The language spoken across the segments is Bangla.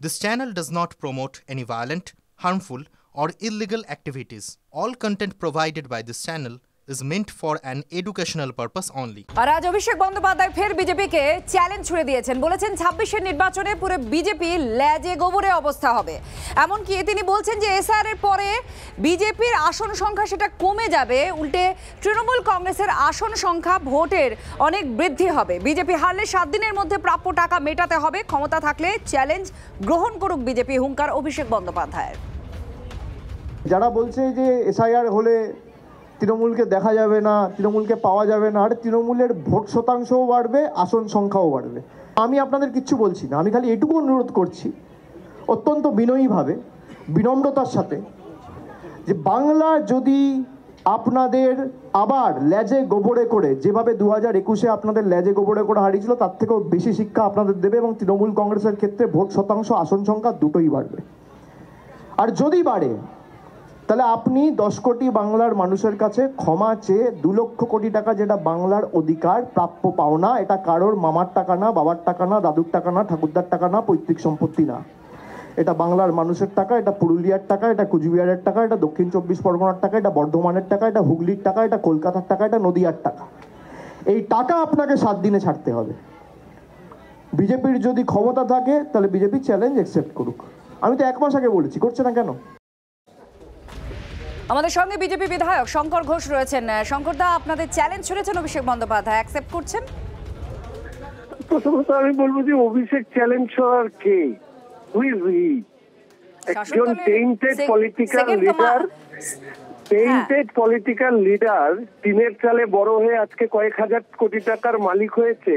This channel does not promote any violent, harmful, or illegal activities. All content provided by this channel is meant for an educational purpose only. আর আজ অভিষেক বন্দ্যোপাধ্যায় ফের বিজেপিকে চ্যালেঞ্জ ছুড়ে দিয়েছেন, বলেছেন 26-এর নির্বাচনে পুরো বিজেপি লেজে গোবরে অবস্থা হবে। এমনকি তিনি বলছেন যে এসআর এর পরে বিজেপির আসন সংখ্যা সেটা কমে যাবে, উল্টে তৃণমূল কংগ্রেসের আসন সংখ্যা ভোটের অনেক বৃদ্ধি হবে। বিজেপি হারলে 7 দিনের মধ্যে প্রাপ্য টাকা মেটাতে হবে, ক্ষমতা থাকলে চ্যালেঞ্জ গ্রহণ করুক বিজেপি, হুঙ্কার অভিষেক বন্দ্যোপাধ্যায়ের। যারা বলছে যে এসআইআর হলে তৃণমূলকে দেখা যাবে না, তৃণমূলকে পাওয়া যাবে না, আর তৃণমূলের ভোট শতাংশও বাড়বে, আসন সংখ্যাও বাড়বে। আমি আপনাদের কিচ্ছু বলছি না, আমি খালি এটুকু অনুরোধ করছি অত্যন্ত বিনয়ীভাবে, বিনম্রতার সাথে, যে বাংলা যদি আপনাদের আবার লেজে গোবরে করে, যেভাবে 2021-এ আপনাদের লেজে গোবরে করে হারিয়েছিল, তার থেকেও বেশি শিক্ষা আপনাদের দেবে এবং তৃণমূল কংগ্রেসের ক্ষেত্রে ভোট শতাংশ, আসন সংখ্যা দুটোই বাড়বে। আর যদি বাড়ে তাহলে আপনি 10 কোটি বাংলার মানুষের কাছে ক্ষমা চেয়ে 2 লক্ষ কোটি টাকা, যেটা বাংলার অধিকার, প্রাপ্য পাওনা, এটা কারোর মামার টাকা না, বাবার টাকা না, দাদুর টাকা না, ঠাকুরদার টাকা না, পৈতৃক সম্পত্তি না, এটা বাংলার মানুষের টাকা, এটা পুরুলিয়ার টাকা, এটা কুচবিহারের টাকা, এটা দক্ষিণ 24 পরগনার টাকা, এটা বর্ধমানের টাকা, এটা হুগলির টাকা, এটা কলকাতার টাকা, এটা নদিয়ার টাকা। এই টাকা আপনাকে 7 দিনে ছাড়তে হবে। বিজেপির যদি ক্ষমতা থাকে তাহলে বিজেপি চ্যালেঞ্জ অ্যাকসেপ্ট করুক। আমি তো 1 মাস আগে বলেছি, করছে না কেন? আমাদের সঙ্গে বিজেপি বিধায়ক শঙ্কর ঘোষ রয়েছেন। শঙ্করদা, আপনাদের চ্যালেঞ্জ ছুড়েছেন অভিষেক বন্দ্যোপাধ্যায়, অ্যাকসেপ্ট করছেন? প্রথমত আমি বলবো যে অভিষেক চ্যালেঞ্জ করার কে? Who is he? একজন টেইন্টেড পলিটিক্যাল লিডার, টিনের চালে বড় হয়ে আজকে কয়েক হাজার কোটি টাকার মালিক হয়েছে,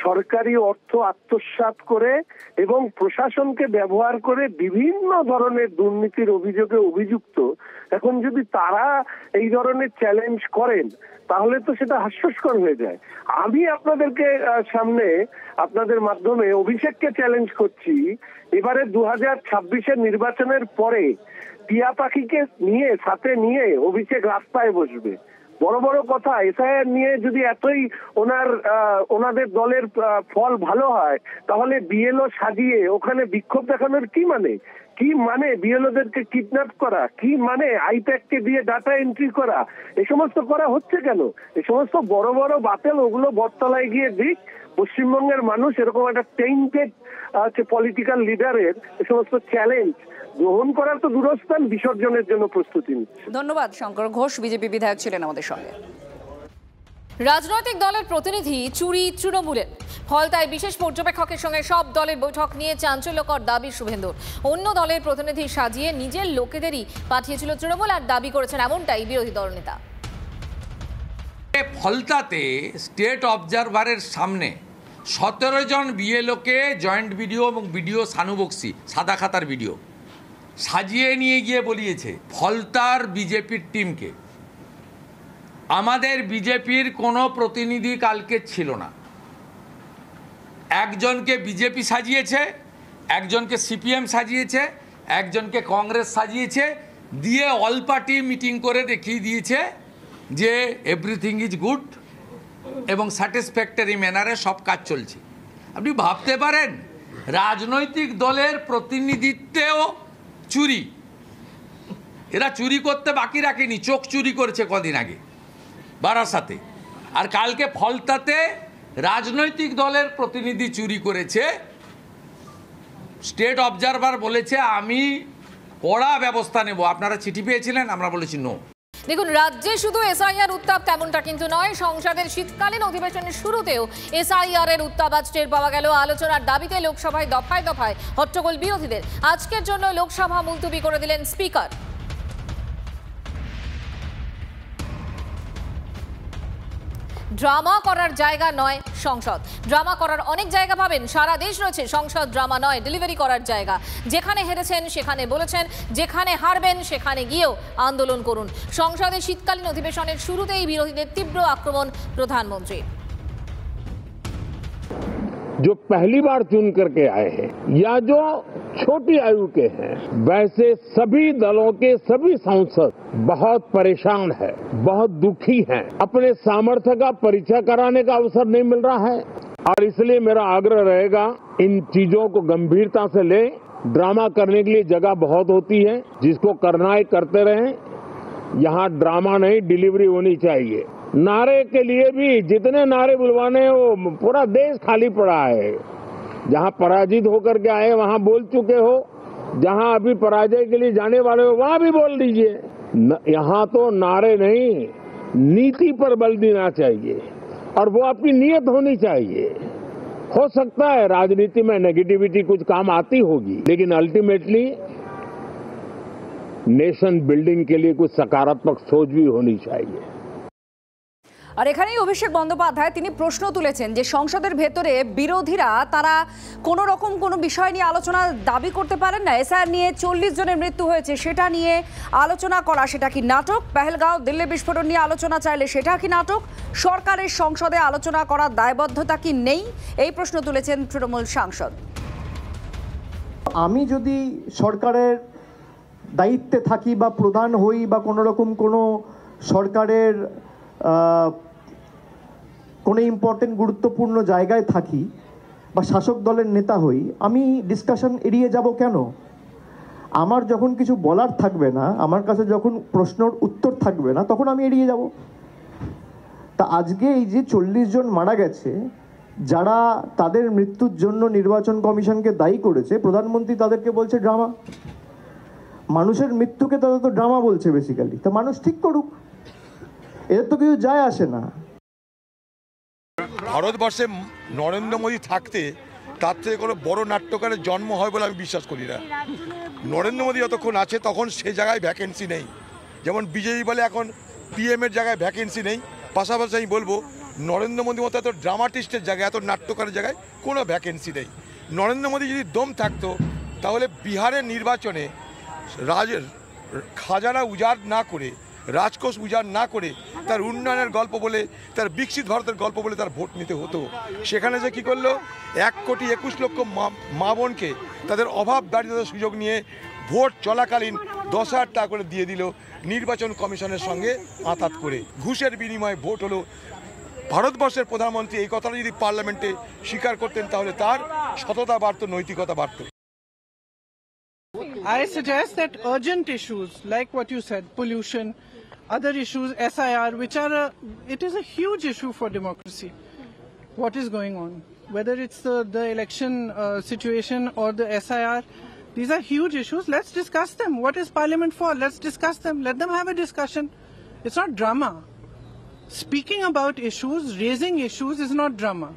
সরকারি অর্থ আত্মসাৎ করে এবং প্রশাসনকে ব্যবহার করে বিভিন্ন ধরনের দুর্নীতির অভিযোগে অভিযুক্ত। এখন যদি তারা এই ধরনের চ্যালেঞ্জ করেন তাহলে তো সেটা হাস্যস্কর হয়ে যায়। আমি আপনাদেরকে সামনে আপনাদের মাধ্যমে অভিষেককে চ্যালেঞ্জ করছি, এবারে 2026-এর নির্বাচনের পরে টিয়া পাখিকে নিয়ে সাথে নিয়ে অভিষেক রাস্তায় বসবে। বড় বড় কথা এসআইআর নিয়ে যদি এতই ওনাদের দলের ফল ভালো হয়, তাহলে বিএলও সাজিয়ে ওখানে বিক্ষোভ দেখানোর কি মানে? কি মানে বিএলওদেরকে কিডন্যাপ করা? কি মানে আইপ্যাককে দিয়ে ডাটা এন্ট্রি করা? এই সমস্ত করা হচ্ছে কেন? এই সমস্ত বড় বড় বাতিল, ওগুলো বটতলায় গিয়ে দিক। পশ্চিমবঙ্গের মানুষ এরকম একটা টেইন্টেড পলিটিক্যাল লিডারের এই সমস্ত চ্যালেঞ্জ গ্রহণ করার তো দূরস্থান, বিসর্জনের জন্য প্রস্তুতি নিচ্ছে। ধন্যবাদ। শঙ্কর ঘোষ বিজেপি বিধায়ক ছিলেন আমাদের সঙ্গে। রাজনৈতিক দলের প্রতিনিধি চুরি তৃণমূলের, ফলতায় বিশেষ পর্যবেক্ষকের সঙ্গে সব দলের বৈঠক নিয়ে চাঞ্চল্যকর দাবি শুভেন্দুর। অন্য দলের প্রতিনিধি সাজিয়ে নিজের লোকেদেরই পাঠিয়েছিল তৃণমূল, আর দাবি করেছেন এমনটাই বিরোধী দলনেতা। ফলতাতে স্টেট অবজারভারের সামনে 17 জন বিএলওকে জয়েন্ট ভিডিও এবং ভিডিও সানু বক্সি সাদা খাতার ভিডিও সাজিয়ে নিয়ে গিয়ে বলিয়েছে ফলতার বিজেপির টিমকে, আমাদের বিজেপির কোনো প্রতিনিধি কালকে ছিল না। একজনকে বিজেপি সাজিয়েছে, একজনকে সিপিএম সাজিয়েছে, একজনকে কংগ্রেস সাজিয়েছে, দিয়ে অল পার্টি মিটিং করে দেখিয়ে দিয়েছে যে এভরিথিং ইজ গুড এবং স্যাটিসফ্যাক্টরি ম্যানারে সব কাজ চলছে। আপনি ভাবতে পারেন রাজনৈতিক দলের প্রতিনিধিত্বেও চুরি। এরা চুরি করতে বাকি রাখেনি, চোখ চুরি করেছে কদিন আগে বারাসাতে, আর কালকে ফলতাতে রাজনৈতিক দলের প্রতিনিধি চুরি করেছে। স্টেট অবজারভার বলেছে আমি কড়া ব্যবস্থা নেব। আপনারা চিঠি পেয়েছিলেন, আমরা বলেছি নো। দেখুন, রাজ্যে শুধু এসআইআর উত্তাপ তেমনটা কিন্তু নয়, সংসদের শীতকালীন অধিবেশনের শুরুতেও এসআইআর এর উত্তাপ আজ টের পাওয়া গেল। আলোচনার দাবিতে লোকসভায় দফায় দফায় হট্টগোল বিরোধীদের। আজকের জন্য লোকসভা মুলতবি করে দিলেন স্পিকার। ড্রামা করার জায়গা নয় সংসদ, ড্রামা করার অনেক জায়গা পাবেন, সারা দেশ রয়েছে। সংসদ ড্রামা নয়, ডেলিভারি করার জায়গা। যেখানে হেরেছেন সেখানে বলেছেন, যেখানে হারবেন সেখানে গিয়েও আন্দোলন করুন। সংসদের শীতকালীন অধিবেশনের শুরুতেই বিরোধীদের তীব্র আক্রমণ প্রধানমন্ত্রীর। जो पहली बार चुन करके आए हैं या जो छोटी आयु के हैं, वैसे सभी दलों के सभी सांसद बहुत परेशान है, बहुत दुखी हैं। अपने सामर्थ्य का परिचय कराने का अवसर नहीं मिल रहा है और इसलिए मेरा आग्रह रहेगा इन चीजों को गंभीरता से लें ड्रामा करने के लिए जगह बहुत होती है, जिसको करना है करते रहें। यहाँ ड्रामा नहीं, डिलीवरी होनी चाहिए। नारे के लिए भी जितने नारे बुलवाने हैं वो पूरा देश खाली पड़ा है। जहाँ पराजित होकर के आए वहाँ बोल चुके हो, जहाँ अभी पराजय के लिए जाने वाले हो वहाँ भी बोल दीजिए। यहाँ तो नारे नहीं, नीति पर बल देना चाहिए और वो आपकी नीयत होनी चाहिए। हो सकता है राजनीति में नेगेटिविटी कुछ काम आती होगी, लेकिन अल्टीमेटली नेशन बिल्डिंग के लिए कुछ सकारात्मक सोच भी होनी चाहिए। আর এখানেই অভিষেক বন্দ্যোপাধ্যায় তিনি প্রশ্ন তুলেছেন যে সংসদের ভেতরে বিরোধীরা তারা কোনো রকম কোনো বিষয় নিয়ে আলোচনা দাবি করতে পারেন না। এসআইআর নিয়ে 40 জনের মৃত্যু হয়েছে, সেটা নিয়ে আলোচনা করা সেটা কি নাটক? পেহেলগাঁও দিল্লি বিস্ফোরণ নিয়ে আলোচনা চাইলে সেটা কি নাটক? সরকারের সংসদে আলোচনা করার দায়বদ্ধতা কি নেই? এই প্রশ্ন তুলেছেন তৃণমূল সাংসদ। আমি যদি সরকারের দায়িত্বে থাকি বা প্রধান হই বা কোনো রকম কোনো সরকারের কোনো ইম্পর্টেন্ট গুরুত্বপূর্ণ জায়গায় থাকি বা শাসক দলের নেতা হই, আমি ডিসকাশন এড়িয়ে যাব কেন? আমার যখন কিছু বলার থাকবে না, আমার কাছে যখন প্রশ্নের উত্তর থাকবে না, তখন আমি এড়িয়ে যাব। তা আজকে এই যে 40 জন মারা গেছে, যারা তাদের মৃত্যুর জন্য নির্বাচন কমিশনকে দায়ী করেছে, প্রধানমন্ত্রী তাদেরকে বলছে ড্রামা। মানুষের মৃত্যুকে তারা তো ড্রামা বলছে বেসিক্যালি। তা মানুষ ঠিক করুক, এর তো কিছু যায় আসে না। ভারতবর্ষে নরেন্দ্র মোদী থাকতে তার থেকে কোনো বড় নাট্যকারের জন্ম হয় বলে আমি বিশ্বাস করি না। নরেন্দ্র মোদী যতক্ষণ আছে তখন সে জায়গায় ভ্যাকেন্সি নেই। যেমন বিজেপি বলে এখন পিএমের জায়গায় ভ্যাকেন্সি নেই, পাশাপাশি আমি বলবো নরেন্দ্র মোদী মতো এত ড্রামাটিস্টের জায়গায়, এত নাট্যকারের জায়গায় কোনো ভ্যাকেন্সি নেই। নরেন্দ্র মোদী যদি দম থাকতো তাহলে বিহারের নির্বাচনে খাজানা উজাড় না করে, রাজকোষ উজাড় না করে তার উন্নয়নের গল্প বলে, তার বিকশিত ভারতের গল্প বলে তার ভোট নিতে হতো। সেখানে যে কী করলো, 1,21,00,000 মা বোনকে তাদের অভাব দারিদ্রতার সুযোগ নিয়ে ভোট চলাকালীন 10,000 টাকা করে দিয়ে দিল নির্বাচন কমিশনের সঙ্গে আঁতাত করে। ঘুষের বিনিময়ে ভোট হলো। ভারতবর্ষের প্রধানমন্ত্রী এই কথাটা যদি পার্লামেন্টে স্বীকার করতেন তাহলে তার সততা বাড়ত, নৈতিকতা বাড়ত। I suggest that urgent issues like what you said, pollution, other issues, SIR, which are it is a huge issue for democracy. What is going on? Whether it's the election situation or the SIR, these are huge issues. Let's discuss them. What is Parliament for? Let's discuss them. Let them have a discussion. It's not drama. Speaking about issues, raising issues is not drama.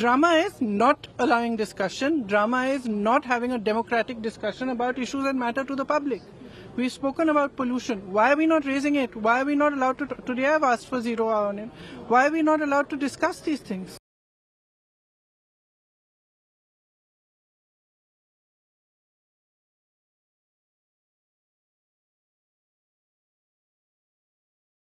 Drama is not allowing discussion. Drama is not having a democratic discussion about issues that matter to the public. We've spoken about pollution. Why are we not raising it? Why are we not allowed to? Today I've asked for 0 hour on it. Why are we not allowed to discuss these things?